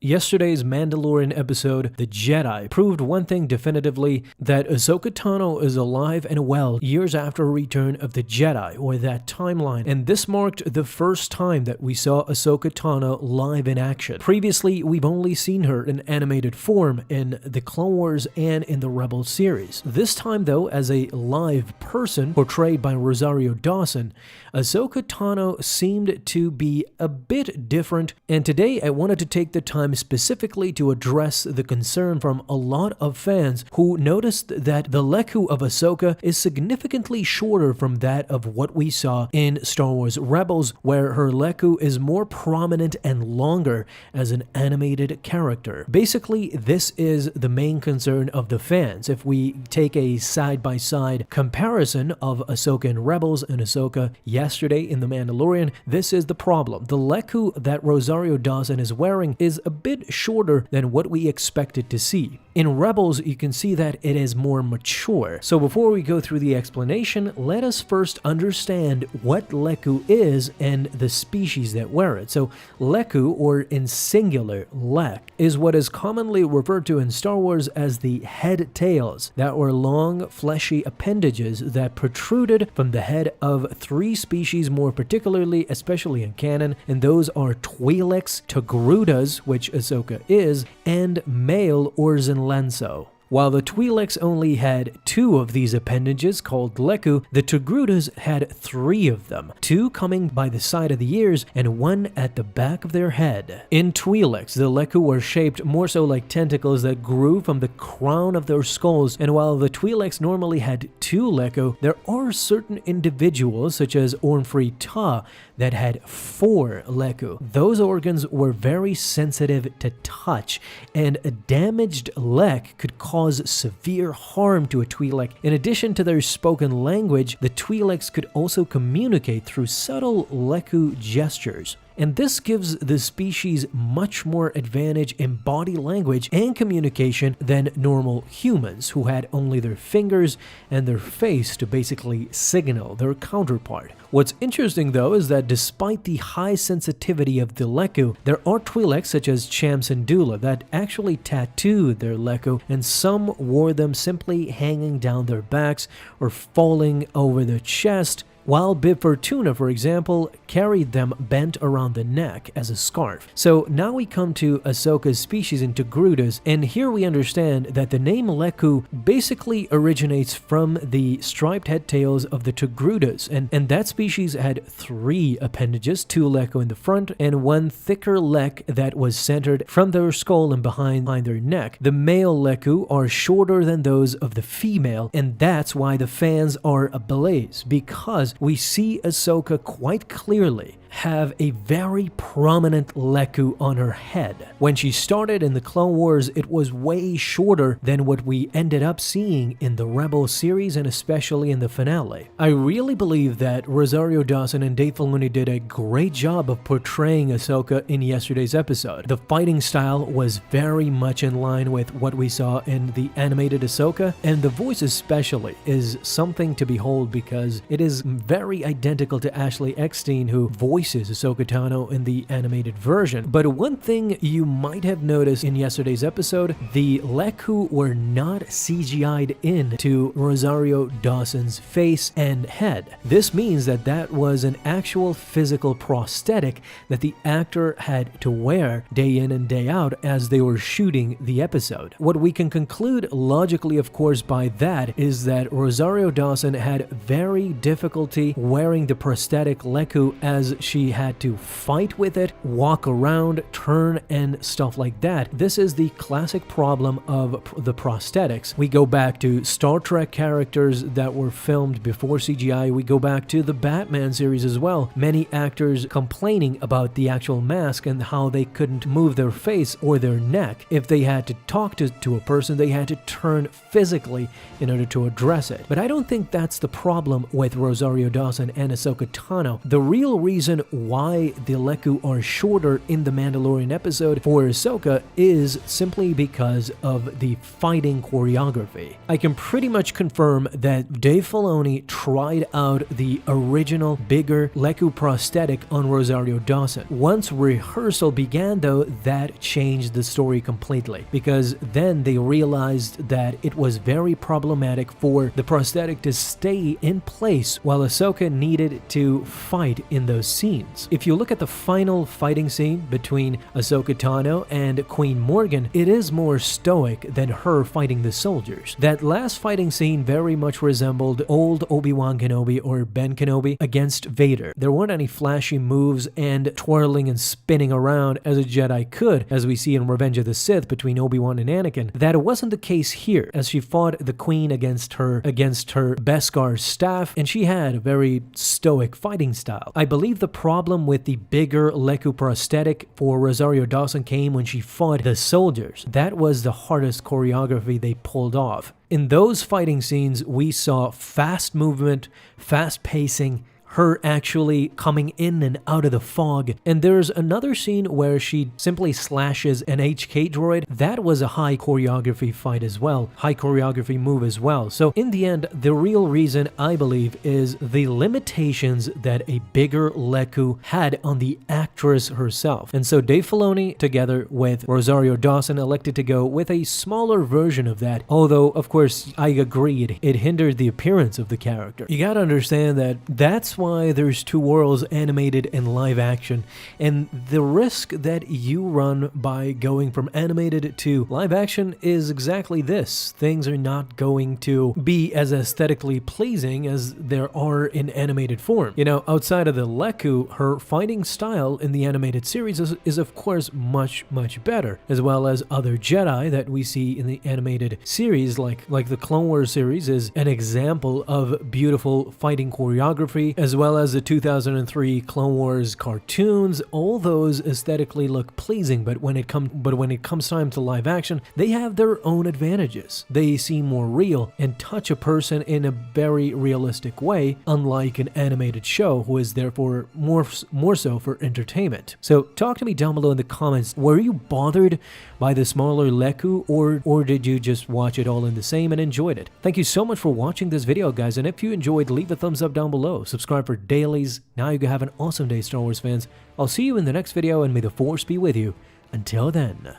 Yesterday's Mandalorian episode, The Jedi, proved one thing definitively, that Ahsoka Tano is alive and well years after a return of the Jedi, or that timeline, and this marked the first time that we saw Ahsoka Tano live in action. Previously, we've only seen her in animated form in the Clone Wars and in the Rebels series. This time though, as a live person portrayed by Rosario Dawson, Ahsoka Tano seemed to be a bit different, and today I wanted to take the time specifically to address the concern from a lot of fans who noticed that the Lekku of Ahsoka is significantly shorter from that of what we saw in Star Wars Rebels, where her Lekku is more prominent and longer as an animated character. Basically, this is the main concern of the fans. If we take a side-by-side comparison of Ahsoka in Rebels and Ahsoka yesterday in The Mandalorian, this is the problem. The Lekku that Rosario Dawson is wearing is a bit shorter than what we expected to see. In Rebels, you can see that it is more mature. So before we go through the explanation, let us first understand what Lekku is and the species that wear it. So Lekku, or in singular, Lek, is what is commonly referred to in Star Wars as the head tails that were long, fleshy appendages that protruded from the head of three species more particularly, especially in canon, and those are Twi'leks, Togrutas, which Ahsoka is, and male Lenso. While the Twi'leks only had two of these appendages called Lekku, the Togrutas had three of them, two coming by the side of the ears and one at the back of their head. In Twi'leks, the Lekku were shaped more so like tentacles that grew from the crown of their skulls, and while the Twi'leks normally had two Lekku, there are certain individuals, such as Ormfree Ta, that had four Lekku. Those organs were very sensitive to touch, and a damaged Lek could cause severe harm to a Twi'lek. In addition to their spoken language, the Twi'leks could also communicate through subtle Lekku gestures. And this gives the species much more advantage in body language and communication than normal humans, who had only their fingers and their face to basically signal their counterpart. What's interesting though is that despite the high sensitivity of the Lekku, there are Twi'leks such as Cham Syndulla that actually tattooed their Lekku, and some wore them simply hanging down their backs or falling over their chest, while Bib Fortuna, for example, carried them bent around the neck as a scarf. So now we come to Ahsoka's species in Togrutas, and here we understand that the name Lekku basically originates from the striped head tails of the Togrutas, and that species had three appendages, two Lekku in the front and one thicker Lek that was centered from their skull and behind their neck. The male Lekku are shorter than those of the female, and that's why the fans are ablaze, because we see Ahsoka quite clearly have a very prominent Lekku on her head. When she started in the Clone Wars, it was way shorter than what we ended up seeing in the Rebels series and especially in the finale. I really believe that Rosario Dawson and Dave Filoni did a great job of portraying Ahsoka in yesterday's episode. The fighting style was very much in line with what we saw in the animated Ahsoka, and the voice especially is something to behold because it is very identical to Ashley Eckstein, who voices Ahsoka Tano in the animated version. But one thing you might have noticed in yesterday's episode, the Lekku were not CGI'd into Rosario Dawson's face and head. This means that that was an actual physical prosthetic that the actor had to wear day in and day out as they were shooting the episode. What we can conclude logically, of course, by that is that Rosario Dawson had very difficulty wearing the prosthetic Lekku as she had to fight with it, walk around, turn, and stuff like that. This is the classic problem of the prosthetics. We go back to Star Trek characters that were filmed before CGI. We go back to the Batman series as well. Many actors complaining about the actual mask and how they couldn't move their face or their neck. If they had to talk to a person, they had to turn physically in order to address it. But I don't think that's the problem with Rosario Dawson and Ahsoka Tano. The real reason reason why the Lekku are shorter in the Mandalorian episode for Ahsoka is simply because of the fighting choreography. I can pretty much confirm that Dave Filoni tried out the original bigger Lekku prosthetic on Rosario Dawson. Once rehearsal began though, that changed the story completely, because then they realized that it was very problematic for the prosthetic to stay in place while Ahsoka needed to fight in those scenes. If you look at the final fighting scene between Ahsoka Tano and Queen Morgan, it is more stoic than her fighting the soldiers. That last fighting scene very much resembled old Obi-Wan Kenobi or Ben Kenobi against Vader. There weren't any flashy moves and twirling and spinning around as a Jedi could, as we see in Revenge of the Sith between Obi-Wan and Anakin. That wasn't the case here, as she fought the Queen against her Beskar staff, and she had a very stoic fighting style. I believe the problem with the bigger Lekku prosthetic for Rosario Dawson came when she fought the soldiers. That was the hardest choreography they pulled off. In those fighting scenes, we saw fast movement, fast pacing, her actually coming in and out of the fog. And there's another scene where she simply slashes an HK droid. That was a high choreography fight as well, high choreography move as well. So in the end, the real reason I believe is the limitations that a bigger Lekku had on the actress herself. And so Dave Filoni, together with Rosario Dawson, elected to go with a smaller version of that. Although, of course, I agreed, it hindered the appearance of the character. You gotta understand that that's why there's two worlds, animated and live action, and the risk that you run by going from animated to live action is exactly this. Things are not going to be as aesthetically pleasing as there are in animated form. You know, outside of the Lekku, her fighting style in the animated series is of course much better, as well as other Jedi that we see in the animated series, like the Clone Wars series is an example of beautiful fighting choreography, as well as the 2003 Clone Wars cartoons. All those aesthetically look pleasing, but when it comes time to live action, they have their own advantages. They seem more real and touch a person in a very realistic way, unlike an animated show, who is therefore more so for entertainment. So talk to me down below in the comments. Were you bothered by the smaller Lekku, or did you just watch it all in the same and enjoyed it? Thank you so much for watching this video, guys, and if you enjoyed, leave a thumbs up down below. Subscribe for dailies. Now you can have an awesome day, Star Wars fans. I'll see you in the next video, and may the Force be with you. Until then.